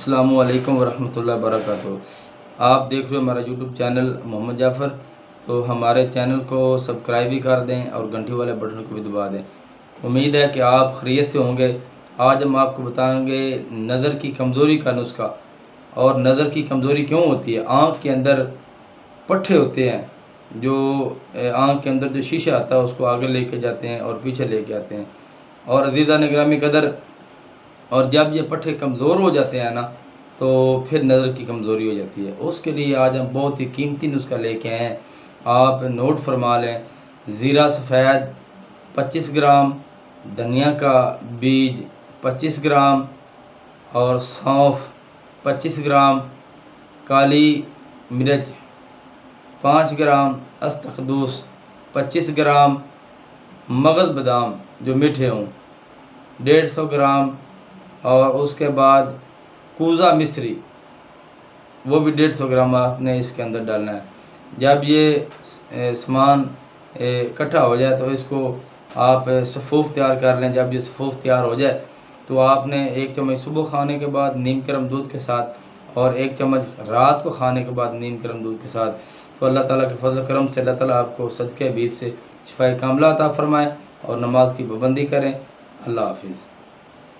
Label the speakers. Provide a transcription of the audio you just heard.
Speaker 1: अस्सलामु अलैकुम वरहमतुल्लाहि वबरकातुहू। आप देख रहे हो हमारा यूट्यूब चैनल मोहम्मद जाफ़र। तो हमारे चैनल को सब्सक्राइब भी कर दें और घंटी वाले बटन को भी दबा दें। उम्मीद है कि आप खैरियत से होंगे। आज हम आपको बताएंगे नज़र की कमज़ोरी का नुस्खा। और नज़र की कमज़ोरी क्यों होती है? आँख के अंदर पट्टे होते हैं जो आँख के अंदर जो शीशा आता है उसको आगे लेके जाते हैं और पीछे लेके आते हैं। और अज़ीज़ा ने गिरामी कदर, और जब ये पट्टे कमज़ोर हो जाते हैं ना तो फिर नज़र की कमज़ोरी हो जाती है। उसके लिए आज हम बहुत ही कीमती नुस्खा लेके आए हैं, आप नोट फरमा लें। ज़ीरा सफ़ेद 25 ग्राम, धनिया का बीज 25 ग्राम और सौंफ 25 ग्राम, काली मिर्च 5 ग्राम, अस्तखदूस 25 ग्राम, मगज़ बादाम जो मीठे हों 150 ग्राम, और उसके बाद कूज़ा मिश्री वो भी 150 ग्राम आपने इसके अंदर डालना है। जब ये सामान इकट्ठा हो जाए तो इसको आप सफ़ूफ तैयार कर लें। जब ये सफ़ूफ तैयार हो जाए तो आपने 1 चम्मच सुबह खाने के बाद नीम गर्म दूध के साथ और 1 चम्मच रात को खाने के बाद नीम गर्म दूध के साथ, तो अल्लाह ताला के फजल करम से अल्लाह ताला आपको सदक़े बीब से शिफाए कामिला अता फरमाए और नमाज की पाबंदी करें। अल्लाह हाफिज़।